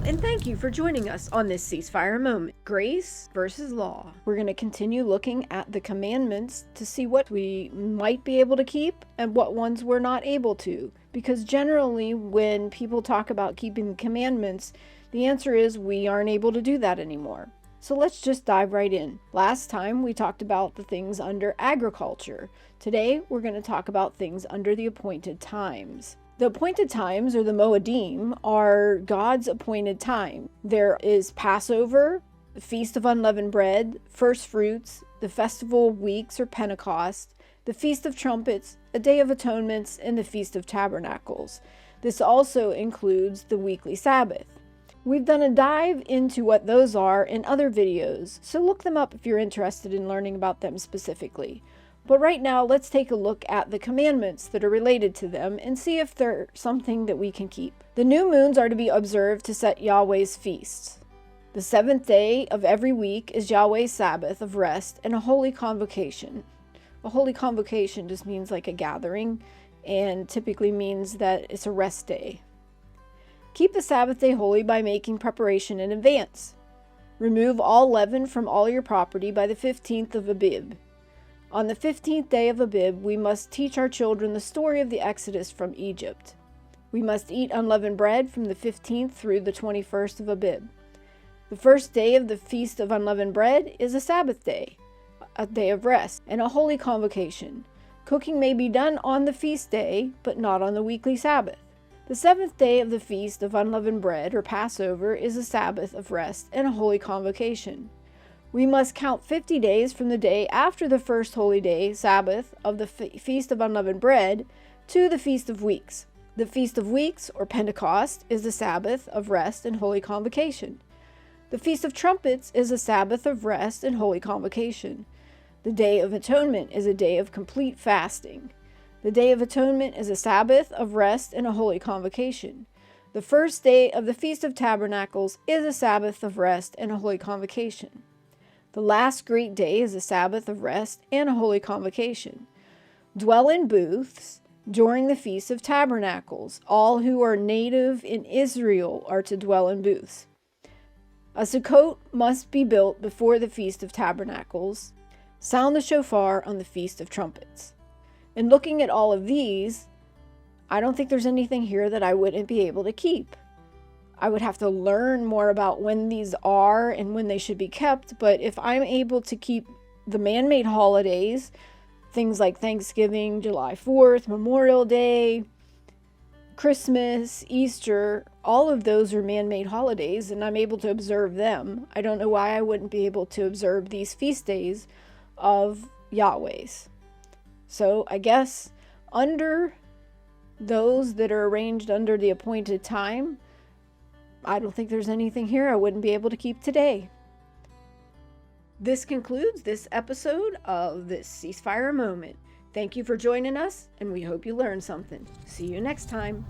and thank you for joining us on this ceasefire moment. Grace versus law. We're going to continue looking at the commandments to see what we might be able to keep and what ones we're not able to. Because generally, when people talk about keeping the commandments, the answer is we aren't able to do that anymore. So let's just dive right in. Last time we talked about the things under agriculture. Today we're going to talk about things under the appointed times. The appointed times, or the Moedim, are God's appointed time. There is Passover, the Feast of Unleavened Bread, First Fruits, the Festival of Weeks or Pentecost, the Feast of Trumpets, a Day of Atonements, and the Feast of Tabernacles. This also includes the weekly Sabbath. We've done a dive into what those are in other videos, so look them up if you're interested in learning about them specifically. But right now, let's take a look at the commandments that are related to them and see if they're something that we can keep. The new moons are to be observed to set Yahweh's feasts. The seventh day of every week is Yahweh's Sabbath of rest and a holy convocation. A holy convocation just means like a gathering and typically means that it's a rest day. Keep the Sabbath day holy by making preparation in advance. Remove all leaven from all your property by the 15th of Abib. On the 15th day of Abib, we must teach our children the story of the Exodus from Egypt. We must eat unleavened bread from the 15th through the 21st of Abib. The first day of the Feast of Unleavened Bread is a Sabbath day, a day of rest, and a holy convocation. Cooking may be done on the feast day, but not on the weekly Sabbath. The seventh day of the Feast of Unleavened Bread, or Passover, is a Sabbath of rest and a holy convocation. We must count 50 days from the day after the first holy day, Sabbath, of the Feast of Unleavened Bread to the Feast of Weeks. The Feast of Weeks, or Pentecost, is a Sabbath of rest and holy convocation. The Feast of Trumpets is a Sabbath of rest and holy convocation. The Day of Atonement is a day of complete fasting. The Day of Atonement is a Sabbath of rest and a holy convocation. The first day of the Feast of Tabernacles is a Sabbath of rest and a holy convocation. The last great day is a Sabbath of rest and a holy convocation. Dwell in booths during the Feast of Tabernacles. All who are native in Israel are to dwell in booths. A Sukkot must be built before the Feast of Tabernacles. Sound the shofar on the Feast of Trumpets. And looking at all of these, I don't think there's anything here that I wouldn't be able to keep. I would have to learn more about when these are and when they should be kept, but if I'm able to keep the man-made holidays, things like Thanksgiving, July 4th, Memorial Day, Christmas, Easter, all of those are man-made holidays, and I'm able to observe them. I don't know why I wouldn't be able to observe these feast days of Yahweh's. So I guess under those that are arranged under the appointed time, I don't think there's anything here I wouldn't be able to keep today. This concludes this episode of this ceasefire moment. Thank you for joining us, and we hope you learned something. See you next time.